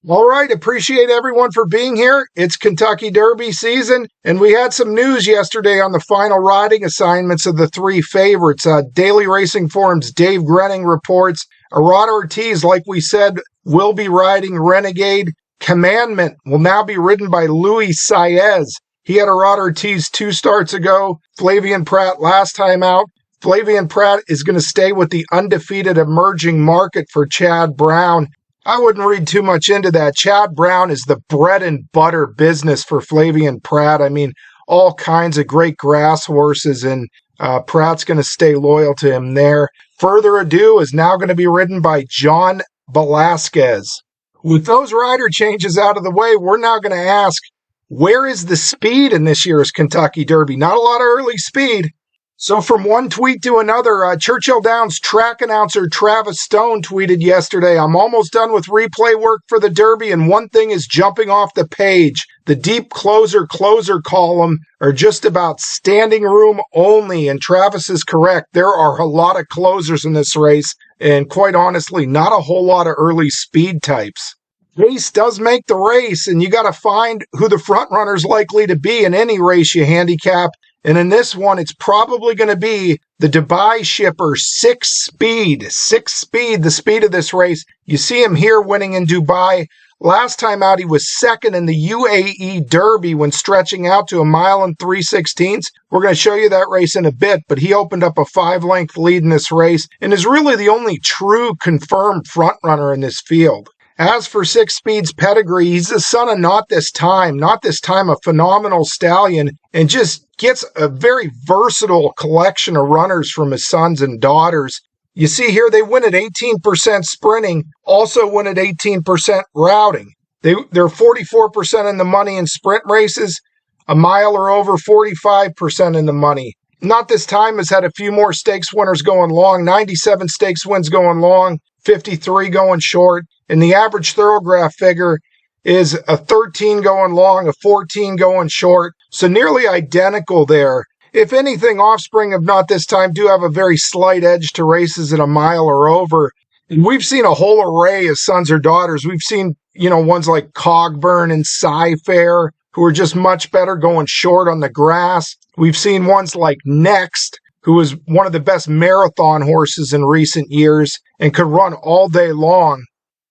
All right, appreciate everyone for being here. It's Kentucky Derby season, and we had some news yesterday on the final riding assignments of the three favorites. Daily Racing Forum's Dave Grenning reports Arad Ortiz, like we said, will be riding Renegade. Commandment will now be ridden by Luis Saez. He had Arad Ortiz 2 starts ago. Flavien Prat last time out. Flavien Prat is going to stay with the undefeated emerging market for Chad Brown. I wouldn't read too much into that. Chad Brown is the bread and butter business for Flavien Prat. I mean, all kinds of great grass horses, and Pratt's going to stay loyal to him there. Further Ado is now going to be ridden by John Velasquez. With those rider changes out of the way, we're now going to ask, where is the speed in this year's Kentucky Derby? Not a lot of early speed. So from one tweet to another, Churchill Downs track announcer Travis Stone tweeted yesterday, I'm almost done with replay work for the Derby, and one thing is jumping off the page. The deep closer column are just about standing room only, and Travis is correct. There are a lot of closers in this race, and quite honestly, not a whole lot of early speed types. Pace does make the race, and you got to find who the front runner's likely to be in any race you handicap. And in this one, it's probably going to be the Dubai shipper, Sixspeed. Sixspeed, the speed of this race. You see him here winning in Dubai. Last time out, he was second in the UAE Derby when stretching out to 1 mile and 3/16. We're going to show you that race in a bit, but he opened up a 5-length lead in this race and is really the only true confirmed front runner in this field. As for Sixspeed's pedigree, he's the son of Not This Time, a phenomenal stallion, and just gets a very versatile collection of runners from his sons and daughters. You see here, they win at 18% sprinting, also win at 18% routing. They're 44% in the money in sprint races, a mile or over 45% in the money. Not This Time has had a few more stakes winners going long, 97 stakes wins going long, 53 going short. And the average thoroughgraph figure is a 13 going long, a 14 going short. So nearly identical there. If anything, Offspring of Not This Time do have a very slight edge to races at 1 mile or over. And we've seen a whole array of sons or daughters. We've seen, ones like Cogburn and Sci-Fair, who are just much better going short on the grass. We've seen ones like Next, who is one of the best marathon horses in recent years and could run all day long.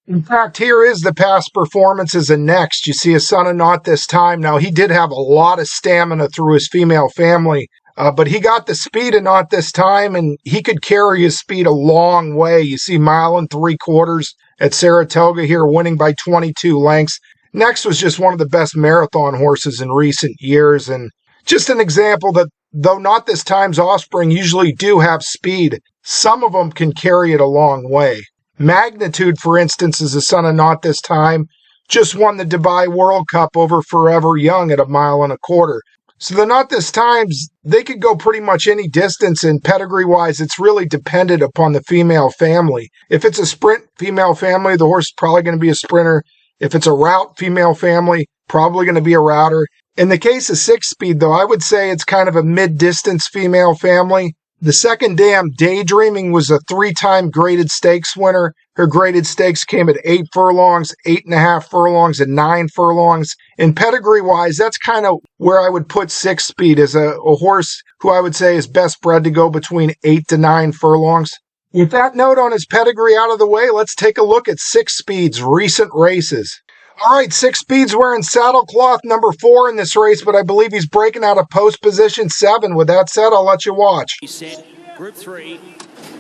In fact, here is the past performances in Next. You see a son of Not This Time. Now, he did have a lot of stamina through his female family, but he got the speed of Not This Time, and he could carry his speed a long way. You see 1 mile and 3/4 at Saratoga here, winning by 22 lengths. Next was just one of the best marathon horses in recent years, and just an example that though Not This Time's offspring usually do have speed, some of them can carry it a long way. Magnitude, for instance, is a son of Not This Time, just won the Dubai World Cup over Forever Young at 1.25 miles. So the Not This Times, they could go pretty much any distance, and pedigree-wise, it's really dependent upon the female family. If it's a sprint female family, the horse is probably going to be a sprinter. If it's a route female family, probably going to be a router. In the case of Sixspeed, though, I would say it's kind of a mid-distance female family. The second dam, Daydreaming, was a 3-time graded stakes winner. Her graded stakes came at 8 furlongs, 8.5 furlongs, and 9 furlongs. And pedigree-wise, that's kind of where I would put Sixspeed as a horse who I would say is best bred to go between 8 to 9 furlongs. With that note on his pedigree out of the way, let's take a look at Sixspeed's recent races. All right, Sixspeed's wearing saddlecloth number 4 in this race, but I believe he's breaking out of post position 7. With that said, I'll let you watch. Set, Group 3,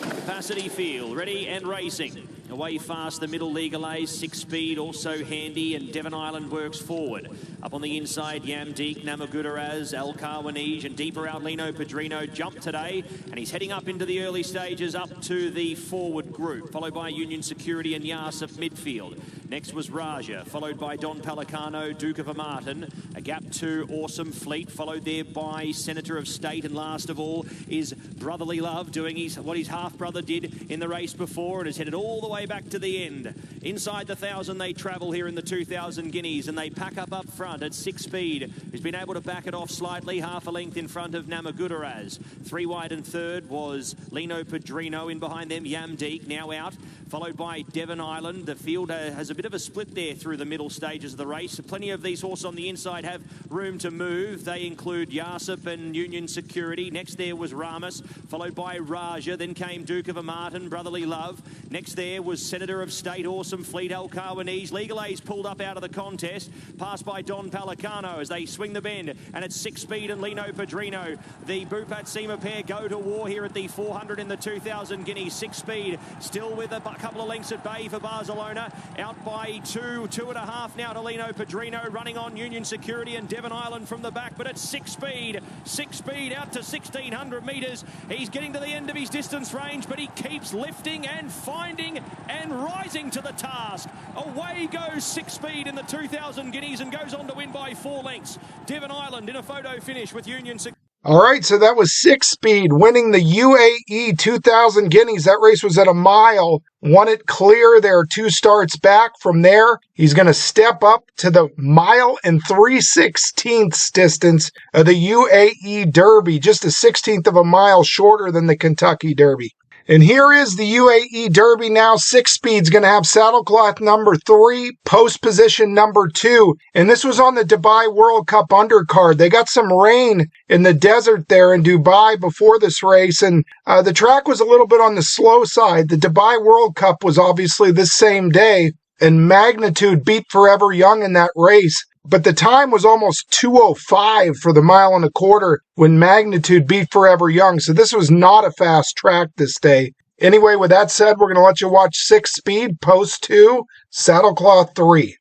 capacity field, ready and racing. Away fast, the middle legalize, Sixspeed also handy, and Devon Island works forward. Up on the inside, Yamdeek, Namagudaraz, El Karwanij, and deeper out, Lino Pedrino jumped today, and he's heading up into the early stages up to the forward group, followed by Union Security and Yasif midfield. Next was Raja, followed by Don Pelicano, Duke of Amartin, a gap to Awesome Fleet, followed there by Senator of State, and last of all is Brotherly Love, doing what his half-brother did in the race before, and is headed all the way back to the end. Inside the 1,000 they travel here in the 2,000 guineas, and they pack up front at Sixspeed, who's been able to back it off slightly, half a length in front of Namagudaraz. 3 wide and third was Lino Pedrino, in behind them Yamdeek, now out. followed by Devon Island. The field has a bit of a split there through the middle stages of the race. Plenty of these horses on the inside have room to move. They include Yarsip and Union Security. Next there was Ramus, followed by Raja. Then came Duke of a Martin, Brotherly Love. Next there was Senator of State, Awesome Fleet, El Carwanese. Legal A's pulled up out of the contest, passed by Don Palicano as they swing the bend, and it's Sixspeed and Lino Padrino. The Bupat Seema pair go to war here at the 400 in the 2,000 guineas. Sixspeed still with a couple of lengths at bay for Barcelona, out by 2.5 now to Lino Padrino, running on Union Security and Devon Island from the back, but it's Sixspeed out to 1,600 metres. He's getting to the end of his distance range, but he keeps lifting and finding and rising to the task. Away goes Sixspeed in the 2,000 guineas and goes on to win by 4 lengths. Devon Island in a photo finish with Union Security. All right, so that was Sixspeed winning the UAE 2000 guineas. That race was at a mile. Won it clear there 2 starts back. From there, he's going to step up to the 1.316 miles distance of the UAE Derby, just a 1/16 of a mile shorter than the Kentucky Derby. And here is the UAE Derby now. Sixspeed's going to have saddlecloth number 3, post position number 2. And this was on the Dubai World Cup undercard. They got some rain in the desert there in Dubai before this race. And the track was a little bit on the slow side. The Dubai World Cup was obviously this same day. And Magnitude beat Forever Young in that race. But the time was almost 2:05 for the 1.25 miles when Magnitude beat Forever Young. So this was not a fast track this day. Anyway, with that said, we're going to let you watch Sixspeed, post 2, saddlecloth 3.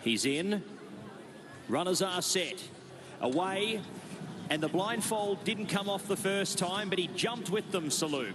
He's in. Runners are set. Away. And the blindfold didn't come off the first time, but he jumped with them, Saloom.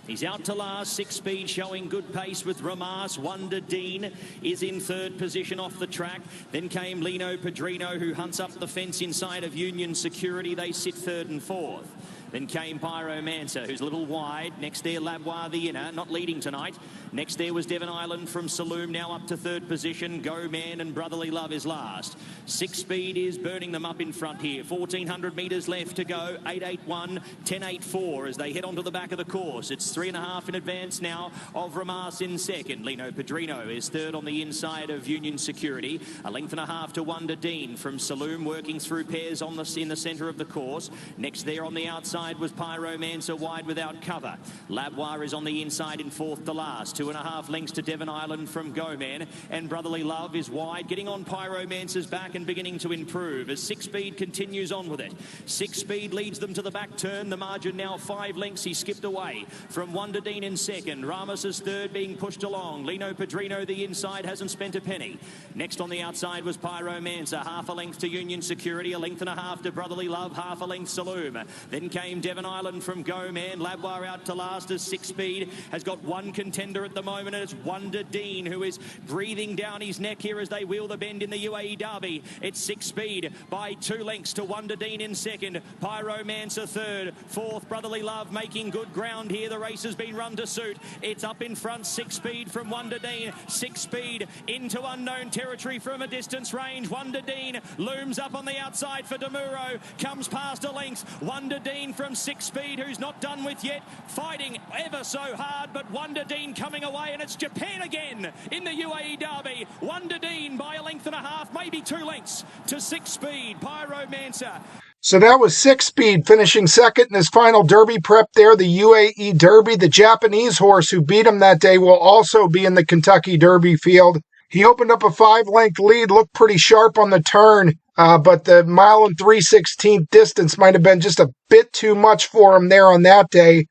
He's out to last. Sixspeed showing good pace with Ramas. Wonder Dean is in 3rd position off the track. Then came Lino Padrino, who hunts up the fence inside of Union Security. They sit 3rd and 4th. Then came Pyromancer, who's a little wide. Next there, Labois, the inner, not leading tonight. Next there was Devon Island from Saloom, now up to 3rd position. Go Man and Brotherly Love is last. Sixspeed is burning them up in front here. 1,400 metres left to go. 8.81, 10.84 as they head onto the back of the course. It's 3.5 in advance now of Ramas in 2nd. Lino Padrino is 3rd on the inside of Union Security. 1.5 lengths to Wonder Dean from Saloom, working through pairs in the centre of the course. Next there on the outside was Pyromancer, wide without cover. Labois is on the inside in 4th to last. 2.5 lengths to Devon Island from Go Man, and Brotherly Love is wide, getting on Pyromancer's back and beginning to improve as Sixspeed continues on with it. Sixspeed leads them to the back turn. The margin now 5 lengths. He skipped away from Wonder Dean in 2nd. Ramus is 3rd, being pushed along. Lino Padrino, the inside, hasn't spent a penny. Next on the outside was Pyromancer. 1/2 length to Union Security. 1.5 lengths to Brotherly Love. 1/2 length Saloom. Then came Devon Island from Go Man. Labois out to last as Sixspeed has got one contender at the moment, and it's Wonder Dean, who is breathing down his neck here as they wheel the bend in the UAE Derby. It's Sixspeed by 2 lengths to Wonder Dean in 2nd. Pyromancer 3rd. 4th, Brotherly Love making good ground here. The race has been run to suit. It's up in front, Sixspeed from Wonder Dean. Sixspeed into unknown territory from a distance range. Wonder Dean looms up on the outside for Demuro. Comes past a length. Wonder Dean from Sixspeed, who's not done with yet, fighting ever so hard, but Wonder Dean coming away, and it's Japan again in the UAE Derby. Wonder Dean by 1.5 lengths, maybe 2 lengths to Sixspeed. Pyromancer. So that was Sixspeed finishing 2nd in his final Derby prep there, the UAE Derby. The Japanese horse who beat him that day will also be in the Kentucky Derby field. He opened up a 5-length lead, looked pretty sharp on the turn. But the 1.316 miles distance might have been just a bit too much for him there on that day.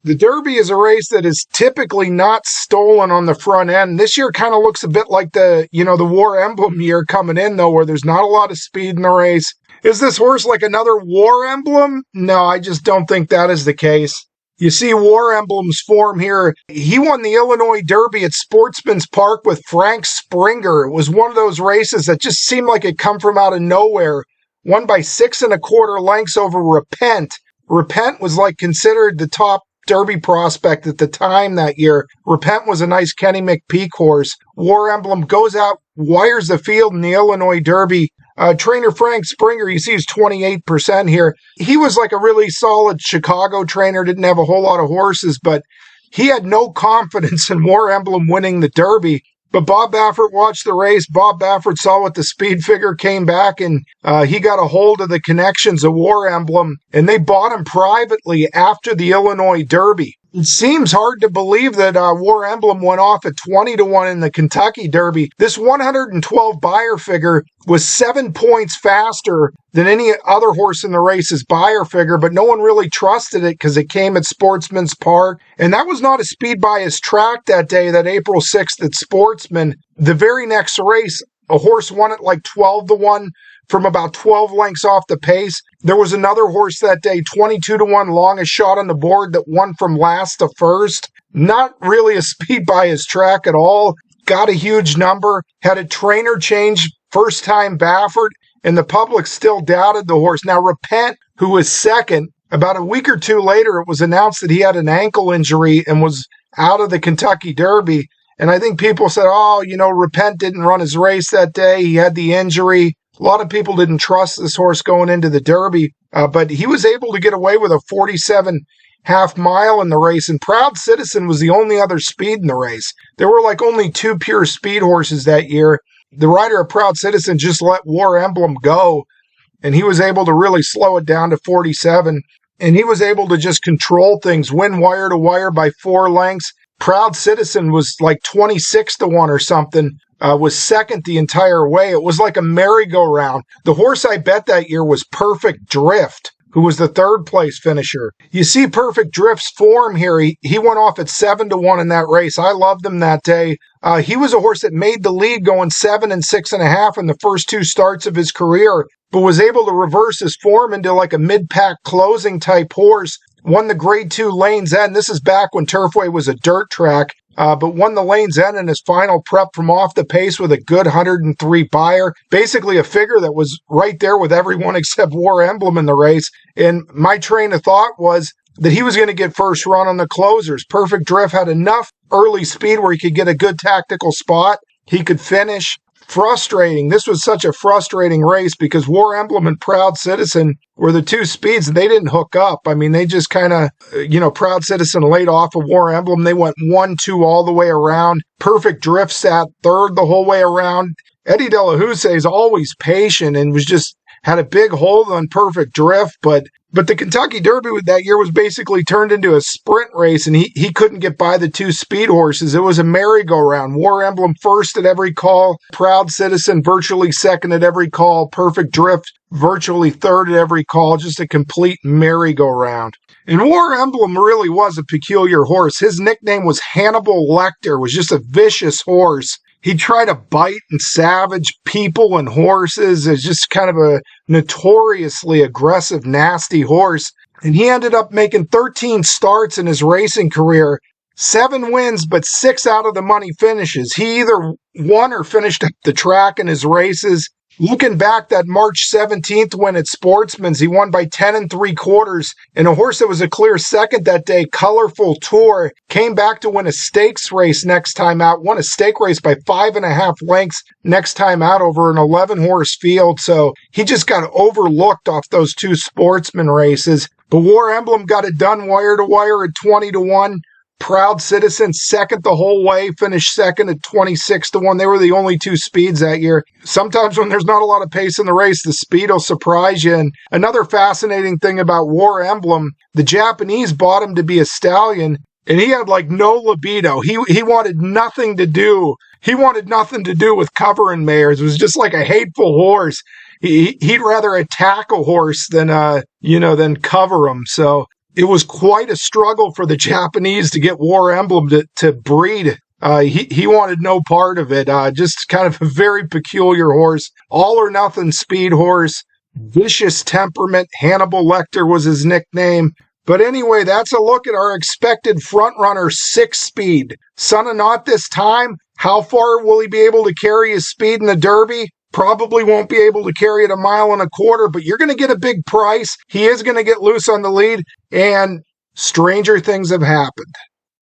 The Derby is a race that is typically not stolen on the front end. This year kind of looks a bit like the War Emblem year coming in, though, where there's not a lot of speed in the race. Is this horse like another War Emblem? No, I just don't think that is the case. You see War Emblem's form here. He won the Illinois Derby at Sportsman's Park with Frank Springer. It was one of those races that just seemed like it come from out of nowhere. Won by 6.25 lengths over Repent. Repent was considered the top Derby prospect at the time that year. Repent was a nice Kenny McPeak horse. War Emblem goes out, wires the field in the Illinois Derby. Trainer Frank Springer, you see he's 28% here. He was like a really solid Chicago trainer, didn't have a whole lot of horses, but he had no confidence in War Emblem winning the Derby. But Bob Baffert watched the race. Bob Baffert saw what the speed figure came back, and he got a hold of the connections of War Emblem, and they bought him privately after the Illinois Derby. It seems hard to believe that War Emblem went off at 20-1 in the Kentucky Derby. This 112 buyer figure was 7 points faster than any other horse in the race's buyer figure, but no one really trusted it because it came at Sportsman's Park. And that was not a speed bias track that day, that April 6th at Sportsman. The very next race, a horse won it like 12-1 from about 12 lengths off the pace. There was another horse that day, 22-1, longest shot on the board, that won from last to first. Not really a speed bias track at all. Got a huge number. Had a trainer change, first time Baffert, and the public still doubted the horse. Now, Repent, who was second, about a week or two later, it was announced that he had an ankle injury and was out of the Kentucky Derby. And I think people said, Repent didn't run his race that day. He had the injury. A lot of people didn't trust this horse going into the Derby, but he was able to get away with a 47 half mile in the race, and Proud Citizen was the only other speed in the race. There were like only 2 pure speed horses that year. The rider of Proud Citizen just let War Emblem go, and he was able to really slow it down to 47, and he was able to just control things, win wire to wire by 4 lengths. Proud Citizen was like 26-1 or something. Was second the entire way. It was like a merry-go-round. The horse I bet that year was Perfect Drift, who was the third place finisher. You see Perfect Drift's form here. He went off at 7-1 in that race. I loved him that day. He was a horse that made the lead going 7 and 6.5 in the first 2 starts of his career, but was able to reverse his form into like a mid-pack closing type horse. Won the Grade 2 Lanes End. This is back when Turfway was a dirt track. But won the Lanes End in his final prep from off the pace with a good 103 buyer. Basically a figure that was right there with everyone except War Emblem in the race. And my train of thought was that he was going to get first run on the closers. Perfect Drift had enough early speed where he could get a good tactical spot. He could finish. Frustrating. This was such a frustrating race because War Emblem and Proud Citizen were the 2 speeds, and they didn't hook up. I mean, they just kind of, Proud Citizen laid off of War Emblem. They went 1-2 all the way around. Perfect Drift sat third the whole way around. Eddie De La Houssaye is always patient and had a big hold on Perfect Drift, but the Kentucky Derby that year was basically turned into a sprint race, and he couldn't get by the 2 speed horses. It was a merry-go-round. War Emblem first at every call, Proud Citizen virtually second at every call, Perfect Drift virtually third at every call, just a complete merry-go-round. And War Emblem really was a peculiar horse. His nickname was Hannibal Lecter, was just a vicious horse. He'd try to bite and savage people and horses. It's just kind of a notoriously aggressive, nasty horse. And he ended up making 13 starts in his racing career, 7 wins, but 6 out of the money finishes. He either won or finished up the track in his races. Looking back, that March 17th win at Sportsman's, he won by 10 3/4, and a horse that was a clear second that day, Colorful Tour, came back to win a stakes race next time out, won a stake race by 5.5 lengths next time out over an 11-horse field, so he just got overlooked off those 2 Sportsman races. But War Emblem got it done wire to wire at 20-1. Proud Citizen second the whole way, finished second at 26-1. They were the only 2 speeds that year. Sometimes when there's not a lot of pace in the race, the speed will surprise you. And another fascinating thing about War Emblem, the Japanese bought him to be a stallion, and he had like no libido. He wanted nothing to do. He wanted nothing to do with covering mares. It was just like a hateful horse. He'd rather attack a horse than cover him. So it was quite a struggle for the Japanese to get War Emblem to breed. He wanted no part of it. Just kind of a very peculiar horse. All or nothing speed horse. Vicious temperament. Hannibal Lecter was his nickname. But anyway, that's a look at our expected frontrunner, Sixspeed. Son of Naught this time. How far will he be able to carry his speed in the Derby? Probably won't be able to carry it 1.25 miles, but you're going to get a big price. He is going to get loose on the lead, and stranger things have happened.